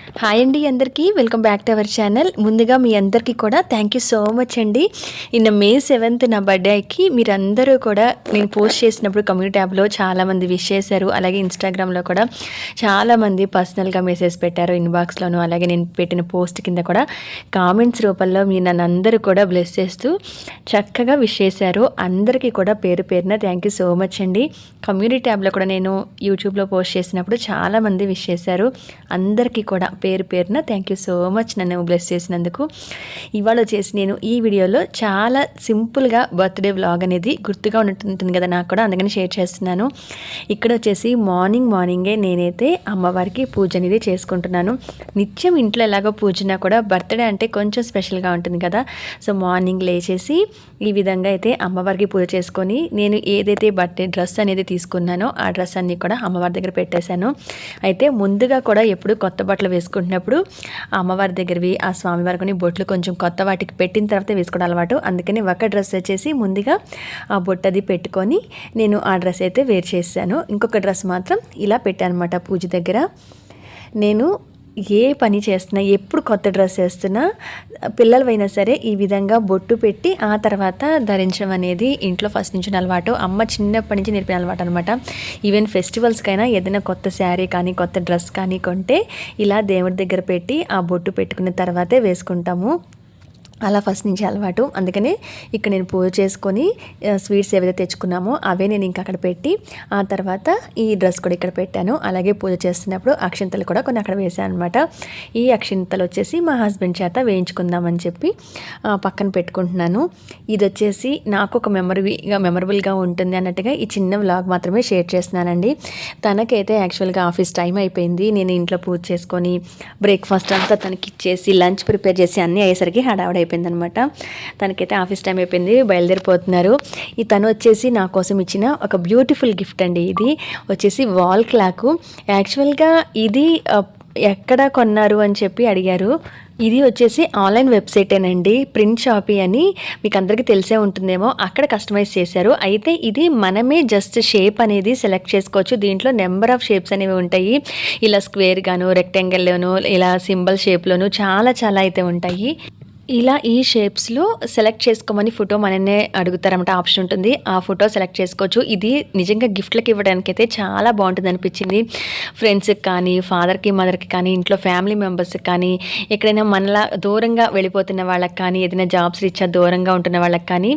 Hi అండి అందరికీ welcome back to our channel. ముందుగా మీ అందరికీ కూడా థ్యాంక్ యూ సో మచ్ అండి. నిన్న మే 7th నా బర్త్డేకి మీరందరూ కూడా నేను పోస్ట్ చేసినప్పుడు కమ్యూనిటీ ట్యాబ్లో చాలామంది విష్ చేశారు. అలాగే ఇన్స్టాగ్రామ్లో కూడా చాలామంది పర్సనల్గా మెసేజ్ పెట్టారు ఇన్బాక్స్లోను. అలాగే నేను పెట్టిన పోస్ట్ కింద కూడా కామెంట్స్ రూపంలో మీరు నన్ను అందరూ కూడా బ్లెస్ చేస్తూ చక్కగా విష్ చేశారు. అందరికీ కూడా పేరు పేరున థ్యాంక్ యూ సో మచ్ అండి. కమ్యూనిటీ ట్యాబ్లో కూడా నేను యూట్యూబ్లో పోస్ట్ చేసినప్పుడు చాలామంది విష్ చేశారు. అందరికీ కూడా పేరు పేరున థ్యాంక్ యూ సో మచ్ నన్ను బ్లెస్ చేసినందుకు. ఇవాళ వచ్చేసి నేను ఈ వీడియోలో చాలా సింపుల్గా బర్త్డే వ్లాగ్ అనేది గుర్తుగా ఉంటుంది కదా నాకు కూడా, అందుకని షేర్ చేస్తున్నాను. ఇక్కడ వచ్చేసి మార్నింగే నేనైతే అమ్మవారికి పూజ అనేది చేసుకుంటున్నాను. నిత్యం ఇంట్లో ఎలాగో పూజనా కూడా బర్త్డే అంటే కొంచెం స్పెషల్గా ఉంటుంది కదా. సో మార్నింగ్ లేచేసి ఈ విధంగా అయితే అమ్మవారికి పూజ చేసుకొని నేను ఏదైతే బర్త్డే డ్రెస్ అనేది తీసుకున్నానో ఆ డ్రెస్ అన్నీ కూడా అమ్మవారి దగ్గర పెట్టేశాను. అయితే ముందుగా కూడా ఎప్పుడు కొత్త బట్టలు వేసుకుంటున్నప్పుడు అమ్మవారి దగ్గరవి ఆ స్వామివారికి బొట్లు కొంచెం కొత్త వాటికి పెట్టిన తర్వాత వేసుకోవడం అలవాటు. అందుకని ఒక డ్రెస్ వచ్చేసి ముందుగా ఆ బొట్టు అది పెట్టుకొని నేను ఆ డ్రెస్ అయితే వేర్ చేశాను. ఇంకొక డ్రెస్ మాత్రం ఇలా పెట్టాను అనమాట పూజ దగ్గర. నేను ఏ పని చేస్తున్నా, ఎప్పుడు కొత్త డ్రెస్ వేస్తున్నా పిల్లలైనా సరే ఈ విధంగా బొట్టు పెట్టి ఆ తర్వాత ధరించడం అనేది ఇంట్లో ఫస్ట్ నుంచి అలవాటు. అమ్మ చిన్నప్పటి నుంచి నేర్పిన అలవాటు అనమాట. ఈవెన్ ఫెస్టివల్స్కైనా ఏదైనా కొత్త శారీ కానీ కొత్త డ్రెస్ కానీ కొంటే ఇలా దేవుడి దగ్గర పెట్టి ఆ బొట్టు పెట్టుకున్న తర్వాతే వేసుకుంటాము. అలా ఫస్ట్ నుంచి అలవాటు. అందుకనే ఇక్కడ నేను పూజ చేసుకొని స్వీట్స్ ఏవైతే తెచ్చుకున్నామో అవే నేను ఇంకా అక్కడ పెట్టి ఆ తర్వాత ఈ డ్రెస్ కూడా ఇక్కడ పెట్టాను. అలాగే పూజ చేస్తున్నప్పుడు అక్షింతలు కూడా కొన్ని అక్కడ వేసాను అనమాట. ఈ అక్షింతలు వచ్చేసి మా హస్బెండ్ చేత వేయించుకుందామని చెప్పి పక్కన పెట్టుకుంటున్నాను. ఇది వచ్చేసి నాకు ఒక మెమరబుల్గా ఉంటుంది అన్నట్టుగా ఈ చిన్న వ్లాగ్ మాత్రమే షేర్ చేస్తున్నానండి. తనకైతే యాక్చువల్గా ఆఫీస్ టైం అయిపోయింది. నేను ఇంట్లో పూజ చేసుకొని బ్రేక్ఫాస్ట్ అంతా తనకి ఇచ్చేసి లంచ్ ప్రిపేర్ చేసి అన్నీ అయ్యేసరికి హడావుడైపోయింది అనమాట. తనకైతే ఆఫీస్ టైం అయిపోయింది, బయలుదేరిపోతున్నారు. ఈ తను వచ్చేసి నా కోసం ఇచ్చిన ఒక బ్యూటిఫుల్ గిఫ్ట్ అండి. ఇది వచ్చేసి వాల్ క్లాక్. యాక్చువల్గా ఇది ఎక్కడ కొన్నారు అని చెప్పి అడిగారు. ఇది వచ్చేసి ఆన్లైన్ వెబ్సైటేనండి, ప్రింట్ షాపీ అని మీకు అందరికీ తెలిసే ఉంటుందేమో. అక్కడ కస్టమైజ్ చేశారు. అయితే ఇది మనమే జస్ట్ షేప్ అనేది సెలెక్ట్ చేసుకోవచ్చు. దీంట్లో నెంబర్ ఆఫ్ షేప్స్ అనేవి ఉంటాయి. ఇలా స్క్వేర్ గాను, రెక్టాంగిల్లోను, ఇలా సింబల్ షేప్లోను చాలా అయితే ఉంటాయి. ఇలా ఈ షేప్స్లో సెలెక్ట్ చేసుకోమని ఫోటో మననే అడుగుతారన్నమాట. ఆప్షన్ ఉంటుంది, ఆ ఫోటో సెలెక్ట్ చేసుకోవచ్చు. ఇది నిజంగా గిఫ్ట్లకు ఇవ్వడానికి అయితే చాలా బాగుంటుంది అనిపించింది. ఫ్రెండ్స్కి కానీ, ఫాదర్కి మదర్కి కానీ, ఇంట్లో ఫ్యామిలీ మెంబర్స్కి కానీ, ఎక్కడైనా మనలా దూరంగా వెళ్ళిపోతున్న వాళ్ళకి కానీ, ఏదైనా జాబ్స్ రీత్యా దూరంగా ఉంటున్న వాళ్ళకి కానీ,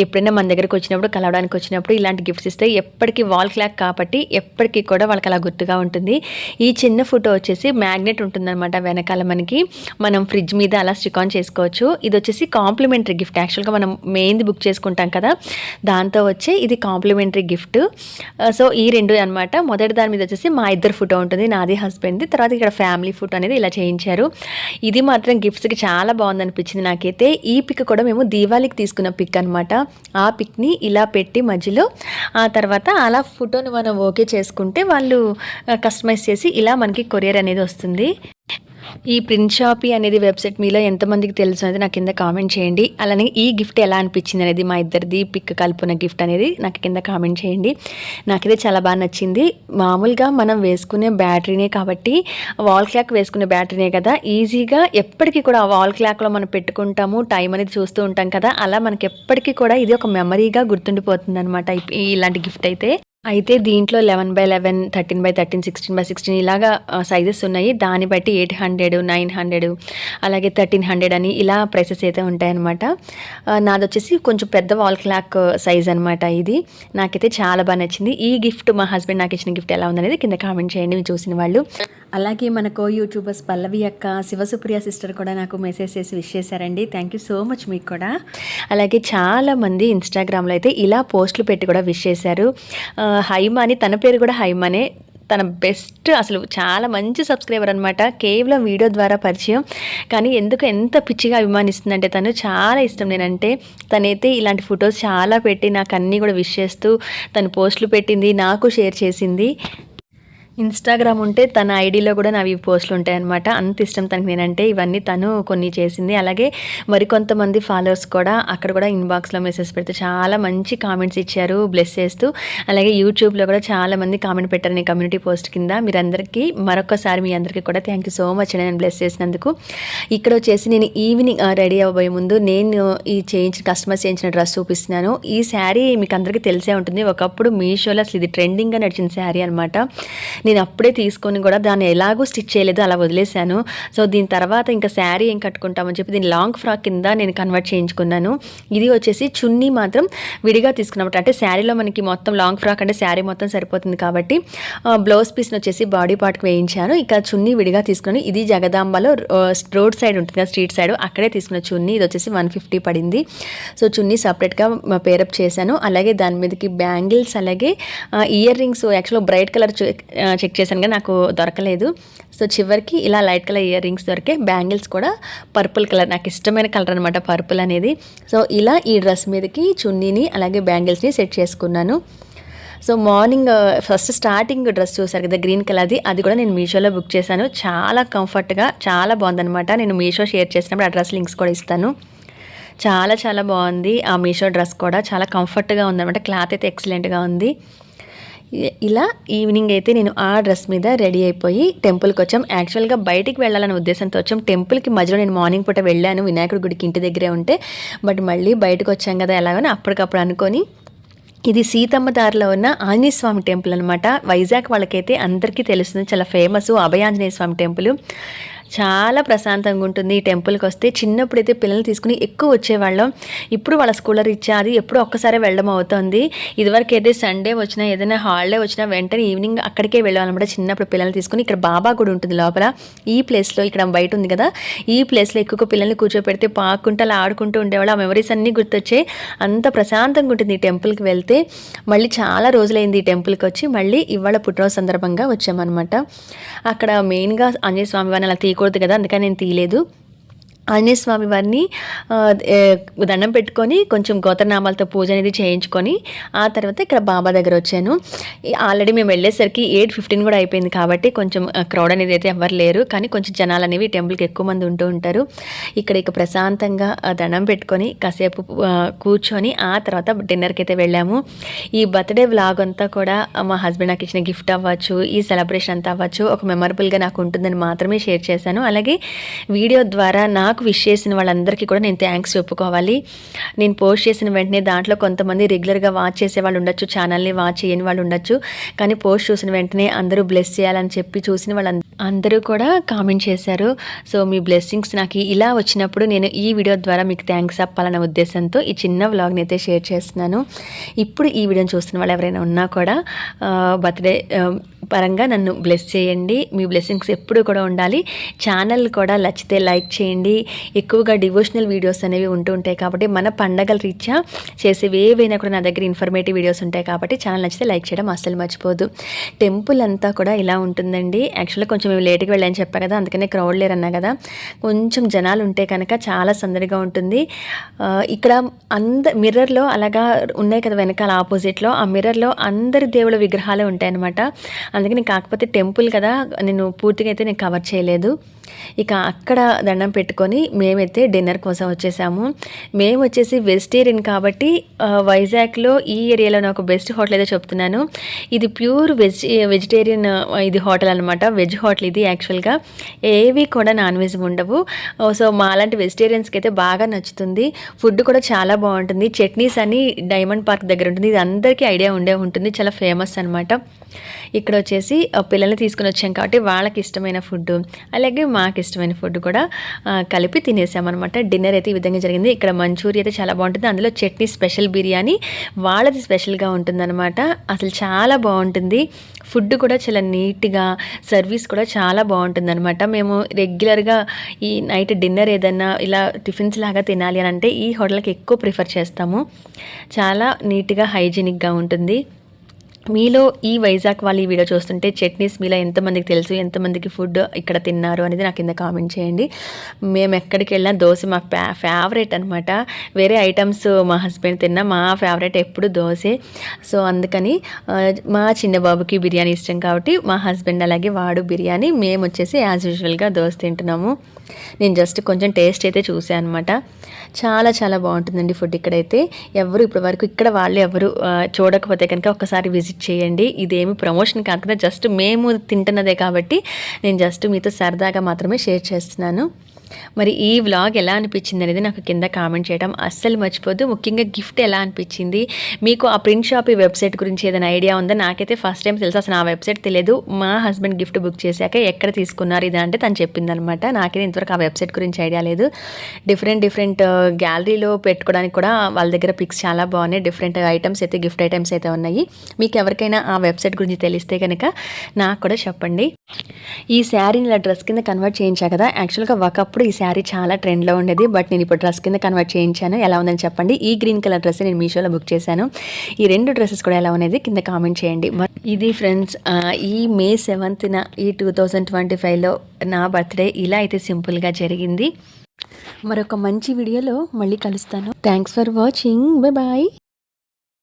ఎప్పుడైనా మన దగ్గరకు వచ్చినప్పుడు కలవడానికి వచ్చినప్పుడు ఇలాంటి గిఫ్ట్స్ ఇస్తే ఎప్పటికీ వాల్ క్లాక్ కాబట్టి ఎప్పటికీ కూడా వాళ్ళకి అలా గుర్తుగా ఉంటుంది. ఈ చిన్న ఫోటో వచ్చేసి మ్యాగ్నెట్ ఉంటుందన్నమాట వెనకాల మనకి. మనం ఫ్రిడ్జ్ మీద అలా స్టిక్ ఆన్ చేసుకోవచ్చు. ఇది వచ్చేసి కాంప్లిమెంటరీ గిఫ్ట్. యాక్చువల్గా మనం మెయిన్ది బుక్ చేసుకుంటాం కదా, దాంతో వచ్చే ఇది కాంప్లిమెంటరీ గిఫ్ట్. సో ఈ రెండు అనమాట. మొదటి దాని మీద వచ్చేసి మా ఇద్దరు ఫోటో ఉంటుంది, నాది హస్బెండ్ది. తర్వాత ఇక్కడ ఫ్యామిలీ ఫోటో అనేది ఇలా చేయించారు. ఇది మాత్రం గిఫ్ట్స్కి చాలా బాగుంది అనిపించింది నాకైతే. ఈ పిక్ కూడా మేము దీవాళికి తీసుకున్న పిక్ అనమాట. ఆ పిక్ని ఇలా పెట్టి మధ్యలో ఆ తర్వాత అలా ఫోటోని మనం ఓకే చేసుకుంటే వాళ్ళు కస్టమైజ్ చేసి ఇలా మనకి కొరియర్ అనేది వస్తుంది. ఈ ప్రింట్ షాపీ అనేది వెబ్సైట్ మీలో ఎంతమందికి తెలుసు అనేది నాకు కింద కామెంట్ చేయండి. అలానే ఈ గిఫ్ట్ ఎలా అనిపించింది అనేది, మా ఇద్దరిది పిక్ కలుపున గిఫ్ట్ అనేది నాకు కింద కామెంట్ చేయండి. నాకైతే చాలా బాగా నచ్చింది. మామూలుగా మనం వేసుకునే బ్యాటరీనే కాబట్టి, వాల్ క్లాక్ వేసుకునే బ్యాటరీనే కదా, ఈజీగా ఎప్పటికీ కూడా ఆ వాల్ క్లాక్లో మనం పెట్టుకుంటాము, టైం అనేది చూస్తూ ఉంటాం కదా, అలా మనకి ఎప్పటికీ కూడా ఇది ఒక మెమరీగా గుర్తుండిపోతుంది అనమాట ఇలాంటి గిఫ్ట్ అయితే దీంట్లో 11x11, 13x13, 16x16 ఇలాగా సైజెస్ ఉన్నాయి. దాన్ని బట్టి 800, 900 అలాగే 1300 అని ఇలా ప్రైసెస్ అయితే ఉంటాయన్నమాట. నాది వచ్చేసి కొంచెం పెద్ద వాల్ క్లాక్ సైజ్ అనమాట. ఇది నాకైతే చాలా బాగా నచ్చింది. ఈ గిఫ్ట్ మా హస్బెండ్ నాకు ఇచ్చిన గిఫ్ట్ ఎలా ఉందనేది కింద కామెంట్ చేయండి మీరు చూసిన వాళ్ళు. అలాగే మనకు యూట్యూబర్స్ పల్లవి అక్క, శివసుప్రియ సిస్టర్ కూడా నాకు మెసేజ్ చేసి విష్ చేశారండి. థ్యాంక్ యూ సో మచ్ మీకు కూడా. అలాగే చాలామంది ఇన్స్టాగ్రామ్లో అయితే ఇలా పోస్టులు పెట్టి కూడా విష్ చేశారు. హైమా అని, తన పేరు కూడా హైమానే. తన బెస్ట్, అసలు చాలా మంచి సబ్స్క్రైబర్ అనమాట. కేవలం వీడియో ద్వారా పరిచయం, కానీ ఎందుకు ఎంత పిచ్చిగా అభిమానిస్తుందంటే తను చాలా ఇష్టం నేనంటే. తనైతే ఇలాంటి ఫొటోస్ చాలా పెట్టి నాకు అన్నీ కూడా విష్ చేస్తూ తను పోస్టులు పెట్టింది, నాకు షేర్ చేసింది. ఇన్‌స్టాగ్రామ్ ఉంటే తన ఐడీలో కూడా నావి పోస్టులు ఉంటాయన్నమాట. అంత ఇష్టం తనకి నేనంటే. ఇవన్నీ తను కొన్ని చేసింది. అలాగే మరికొంతమంది ఫాలోవర్స్ కూడా అక్కడ కూడా ఇన్‌బాక్స్‌లో మెసేజ్ పెడితే చాలా మంచి కామెంట్స్ ఇచ్చారు బ్లెస్ చేస్తూ. అలాగే యూట్యూబ్‌లో కూడా చాలామంది కామెంట్ పెట్టారు నీ కమ్యూనిటీ పోస్ట్ కింద. మీరందరికీ మరొక్కసారి మీ అందరికీ కూడా థ్యాంక్ యూ సో మచ్ అండి నన్ను బ్లెస్ చేసినందుకు. ఇక్కడ వచ్చేసి నేను ఈవినింగ్ రెడీ అవ్వబోయే ముందు నేను ఈ కస్టమైజ్ చేయించిన డ్రెస్ చూపిస్తున్నాను. ఈ శారీ మీకు అందరికీ తెలిసే ఉంటుంది. ఒకప్పుడు మీషోలో అసలు ఇది ట్రెండింగ్‌గా నడిచిన శారీ అనమాట. నేను అప్పుడే తీసుకొని కూడా దాన్ని ఎలాగో స్టిచ్ చేయలేదు, అలా వదిలేశాను. సో దీని తర్వాత ఇంకా శారీ ఏం కట్టుకుంటామని చెప్పి దీన్ని లాంగ్ ఫ్రాక్ కింద నేను కన్వర్ట్ చేయించుకున్నాను. ఇది వచ్చేసి చున్నీ మాత్రం విడిగా తీసుకున్నమాట. అంటే శారీలో మనకి మొత్తం లాంగ్ ఫ్రాక్ అంటే శారీ మొత్తం సరిపోతుంది కాబట్టి బ్లౌజ్ పీస్ని వచ్చేసి బాడీ పార్ట్కి వేయించాను. ఇక చున్నీ విడిగా తీసుకుని ఇది జగదాంబలో రోడ్ సైడ్ ఉంటుంది కదా, స్ట్రీట్ సైడ్, అక్కడే తీసుకున్న చున్నీ. ఇది వచ్చేసి 150 పడింది. సో చున్నీ సపరేట్గా పేరప్ చేశాను. అలాగే దాని మీదకి బ్యాంగిల్స్, అలాగే ఇయర్ రింగ్స్ యాక్చువల్గా బ్రైట్ కలర్ చెక్ చేశాను కానీ నాకు దొరకలేదు. సో చివరికి ఇలా లైట్ కలర్ ఇయర్ రింగ్స్ దొరికే. బ్యాంగిల్స్ కూడా పర్పుల్ కలర్, నాకు ఇష్టమైన కలర్ అనమాట పర్పుల్ అనేది. సో ఇలా ఈ డ్రెస్ మీదకి చున్నీని అలాగే బ్యాంగిల్స్ని సెట్ చేసుకున్నాను. So morning first starting dress చూసారు కదా గ్రీన్ కలర్ది, అది కూడా నేను మీషోలో బుక్ చేశాను. చాలా కంఫర్ట్గా చాలా బాగుందనమాట. నేను మీషో షేర్ చేసినప్పుడు ఆ డ్రెస్ లింక్స్ కూడా ఇస్తాను. చాలా చాలా బాగుంది ఆ మీషో డ్రెస్ కూడా. చాలా కంఫర్ట్గా ఉందన్నమాట. క్లాత్ అయితే ఎక్సలెంట్గా ఉంది. ఇలా ఈవినింగ్ అయితే నేను ఆ డ్రెస్ మీద రెడీ అయిపోయి టెంపుల్కి వచ్చాం. యాక్చువల్గా బయటికి వెళ్ళాలనే ఉద్దేశంతో వచ్చాం. టెంపుల్కి మధ్యలో నేను మార్నింగ్ పూట వెళ్ళాను, వినాయకుడి గుడికి ఇంటి దగ్గరే ఉంటే. బట్ మళ్ళీ బయటకు వచ్చాం కదా ఎలాగని అప్పటికప్పుడు అనుకొని, ఇది సీతమ్మ దారిలో ఉన్న ఆంజనేయ స్వామి టెంపుల్ అనమాట. వైజాగ్ వాళ్ళకైతే అందరికీ తెలుస్తుంది, చాలా ఫేమస్ అభయాంజనేయ స్వామి టెంపుల్. చాలా ప్రశాంతంగా ఉంటుంది ఈ టెంపుల్కి వస్తే. చిన్నప్పుడైతే పిల్లల్ని తీసుకుని ఎక్కువ వచ్చేవాళ్ళం. ఇప్పుడు వాళ్ళ స్కూల్లో రీచ్ అది ఎప్పుడు ఒక్కసారి వెళ్ళడం అవుతుంది. ఇదివరకు అయితే సండే వచ్చినా ఏదైనా హాలిడే వచ్చినా వెంటనే ఈవినింగ్ అక్కడికే వెళ్ళాలన్నమాట. చిన్నప్పుడు పిల్లల్ని తీసుకుని ఇక్కడ బాబా గుడి ఉంటుంది లోపల. ఈ ప్లేస్లో ఇక్కడ బయట ఉంది కదా, ఈ ప్లేస్లో ఎక్కువ పిల్లల్ని కూర్చోపెడితే పాక్కుంటూ అలా ఆడుకుంటూ ఉండేవాళ్ళు. ఆ మెమరీస్ అన్నీ గుర్తొచ్చాయి. అంత ప్రశాంతంగా ఉంటుంది ఈ టెంపుల్కి వెళ్తే. మళ్ళీ చాలా రోజులైంది ఈ టెంపుల్కి వచ్చి. మళ్ళీ ఇవాళ పుట్టినరోజు సందర్భంగా వచ్చామన్నమాట. అక్కడ మెయిన్గా ఆంజనేయ స్వామి వారిని అలా తీయకూడదు కదా, అందుకని నేను తీయలేదు. ఆంజనేయ స్వామి వారిని దండం పెట్టుకొని కొంచెం గోత్రనామాలతో పూజ అనేది చేయించుకొని ఆ తర్వాత ఇక్కడ బాబా దగ్గర వచ్చాను. ఆల్రెడీ మేము వెళ్ళేసరికి 8:15 కూడా అయిపోయింది కాబట్టి కొంచెం క్రౌడ్ అనేది అయితే ఎవరు లేరు. కానీ కొంచెం జనాలు అనేవి టెంపుల్కి ఎక్కువ మంది ఉంటూ ఉంటారు. ఇక్కడ ఇక ప్రశాంతంగా దండం పెట్టుకొని కాసేపు కూర్చొని ఆ తర్వాత డిన్నర్కి అయితే వెళ్ళాము. ఈ బర్త్డే వ్లాగ్ అంతా కూడా మా హస్బెండ్ నాకు ఇచ్చిన గిఫ్ట్ అవ్వచ్చు, ఈ సెలబ్రేషన్ అంతా అవ్వచ్చు, ఒక మెమరబుల్గా నాకు ఉంటుందని మాత్రమే షేర్ చేశాను. అలాగే వీడియో ద్వారా నాకు విష్ చేసిన వాళ్ళందరికీ కూడా నేను థ్యాంక్స్ చెప్పుకోవాలి. నేను పోస్ట్ చేసిన వెంటనే దాంట్లో కొంతమంది రెగ్యులర్గా వాచ్ చేసే వాళ్ళు ఉండొచ్చు, ఛానల్ని వాచ్ చేయని వాళ్ళు ఉండొచ్చు. కానీ పోస్ట్ చూసిన వెంటనే అందరూ బ్లెస్ చేయాలని చెప్పి చూసిన వాళ్ళందరూ కూడా కామెంట్ చేశారు. సో మీ బ్లెస్సింగ్స్ నాకు ఇలా వచ్చినప్పుడు నేను ఈ వీడియో ద్వారా మీకు థ్యాంక్స్ చెప్పాలన్న ఉద్దేశంతో ఈ చిన్న వ్లాగ్ని అయితే షేర్ చేస్తున్నాను. ఇప్పుడు ఈ వీడియోని చూస్తున్న వాళ్ళు ఎవరైనా ఉన్నా కూడా బర్త్డే పరంగా నన్ను బ్లెస్ చేయండి. మీ బ్లెస్సింగ్స్ ఎప్పుడు కూడా ఉండాలి. ఛానల్ కూడా నచ్చితే లైక్ చేయండి. ఎక్కువగా డివోషనల్ వీడియోస్ అనేవి ఉంటూ ఉంటాయి కాబట్టి మన పండగల రీత్యా చేసేవి ఏవైనా కూడా నా దగ్గర ఇన్ఫర్మేటివ్ వీడియోస్ ఉంటాయి కాబట్టి ఛానల్ నచ్చితే లైక్ చేయడం అస్సలు మర్చిపోదు. టెంపుల్ అంతా కూడా ఇలా ఉంటుందండి. యాక్చువల్గా కొంచెం మేము లేట్గా వెళ్ళాలని చెప్పా కదా, అందుకనే క్రౌడ్ లేరన్నా కదా. కొంచెం జనాలు ఉంటే కనుక చాలా సందడిగా ఉంటుంది. ఇక్కడ మిర్రర్లో అలాగా ఉన్నాయి కదా వెనకాల ఆపోజిట్లో, ఆ మిర్రర్లో అందరి దేవుళ్ళ విగ్రహాలే ఉంటాయన్నమాట. అందుకని కాకపోతే టెంపుల్ కదా నేను పూర్తిగా అయితే నేను కవర్ చేయలేదు. ఇక అక్కడ దండం పెట్టుకొని మేమైతే డిన్నర్ కోసం వచ్చేసాము. మేము వచ్చేసి వెజిటేరియన్ కాబట్టి వైజాగ్లో ఈ ఏరియాలో ఒక బెస్ట్ హోటల్ అయితే చెప్తున్నాను. ఇది ప్యూర్ వెజిటేరియన్ ఇది హోటల్ అనమాట. వెజ్ హోటల్ ఇది. యాక్చువల్గా ఏవి కూడా నాన్ వెజ్ ఉండవు. సో మా అలాంటి వెజిటేరియన్స్కి అయితే బాగా నచ్చుతుంది. ఫుడ్ కూడా చాలా బాగుంటుంది. చట్నీస్ అని డైమండ్ పార్క్ దగ్గర ఉంటుంది. ఇది అందరికీ ఐడియా ఉండే ఉంటుంది, చాలా ఫేమస్ అనమాట. ఇక్కడ వచ్చేసి పిల్లల్ని తీసుకుని వచ్చాం కాబట్టి వాళ్ళకి ఇష్టమైన ఫుడ్ అలాగే మాకు ఇష్టమైన ఫుడ్ కూడా కలిపి తినేసామన్నమాట. డిన్నర్ అయితే ఈ విధంగా జరిగింది. ఇక్కడ మంచూరియా అయితే చాలా బాగుంటుంది. అందులో చట్నీ స్పెషల్ బిర్యానీ వాళ్ళది స్పెషల్గా ఉంటుందన్నమాట. అసలు చాలా బాగుంటుంది. ఫుడ్ కూడా చాలా నీట్గా, సర్వీస్ కూడా చాలా బాగుంటుంది అనమాట. మేము రెగ్యులర్గా ఈ నైట్ డిన్నర్ ఏదన్నా ఇలా టిఫిన్స్ లాగా తినాలి అని అంటే ఈ హోటల్కి ఎక్కువ ప్రిఫర్ చేస్తాము. చాలా నీట్గా హైజీనిక్గా ఉంటుంది. మీలో ఈ వైజాగ్ వాళ్ళు ఈ వీడియో చూస్తుంటే చట్నీస్ మీలో ఎంతమందికి తెలుసు, ఎంతమందికి ఫుడ్ ఇక్కడ తిన్నారు అనేది నాకు కింద కామెంట్ చేయండి. మేము ఎక్కడికి వెళ్ళినా దోశ మాకు ఫేవరెట్ అనమాట. వేరే ఐటమ్స్ మా హస్బెండ్ తిన్నా, మా ఫేవరెట్ ఎప్పుడు దోశే. సో అందుకని మా చిన్న బాబుకి బిర్యానీ ఇష్టం కాబట్టి మా హస్బెండ్ అలాగే వాడు బిర్యానీ, మేము వచ్చేసి యాజ్ యూజువల్గా దోశ తింటున్నాము. నేను జస్ట్ కొంచెం టేస్ట్ అయితే చూసాను అనమాట. చాలా చాలా బాగుంటుందండి ఫుడ్ ఇక్కడైతే. ఎవరు ఇప్పటి వరకు ఇక్కడ వాళ్ళు ఎవరు చూడకపోతే కనుక ఒక్కసారి విజిట్ చేయండి. ఇదేమి ప్రమోషన్ కాదు కదా, జస్ట్ మేము తింటున్నదే కాబట్టి నేను జస్ట్ మీతో సరదాగా మాత్రమే షేర్ చేస్తున్నాను. మరి ఈ వ్లాగ్ ఎలా అనిపించింది అనేది నాకు కింద కామెంట్ చేయడం అస్సలు మర్చిపోద్దు. ముఖ్యంగా గిఫ్ట్ ఎలా అనిపించింది, మీకు ఆ ప్రింట్ షాప్ వెబ్సైట్ గురించి ఏదైనా ఐడియా ఉందా? నాకైతే ఫస్ట్ టైం తెలుసు, అసలు ఆ వెబ్సైట్ తెలియదు. మా హస్బెండ్ గిఫ్ట్ బుక్ చేశాక ఎక్కడ తీసుకున్నారు ఇది అంటే తను చెప్పిందనమాట. నాకైతే ఇంతవరకు ఆ వెబ్సైట్ గురించి ఐడియా లేదు. డిఫరెంట్ గ్యాలరీలో పెట్టుకోవడానికి కూడా వాళ్ళ దగ్గర పిక్స్ చాలా బాగున్నాయి. డిఫరెంట్ ఐటమ్స్ అయితే, గిఫ్ట్ ఐటమ్స్ అయితే ఉన్నాయి. మీకు ఎవరికైనా ఆ వెబ్సైట్ గురించి తెలిస్తే కనుక నాకు కూడా చెప్పండి. ఈ శారీని ఇలా డ్రెస్ కింద కన్వర్ట్ చేయించా కదా, యాక్చువల్గా ఒకప్పుడు ఈ శారీ చాలా ట్రెండ్లో ఉండేది, బట్ నేను ఇప్పుడు డ్రెస్ కింద కన్వర్ట్ చేయించాను. ఎలా ఉందని చెప్పండి. ఈ గ్రీన్ కలర్ డ్రెస్ నేను మీషోలో బుక్ చేశాను. ఈ 2 డ్రెస్సెస్ కూడా ఎలా ఉన్నది కింద కామెంట్ చేయండి. ఇది ఫ్రెండ్స్, ఈ మే 7th ఈ 2025లో నా బర్త్డే ఇలా అయితే సింపుల్గా జరిగింది. మరొక మంచి వీడియోలో మళ్ళీ కలుస్తాను. Thanks for watching. బాయ్.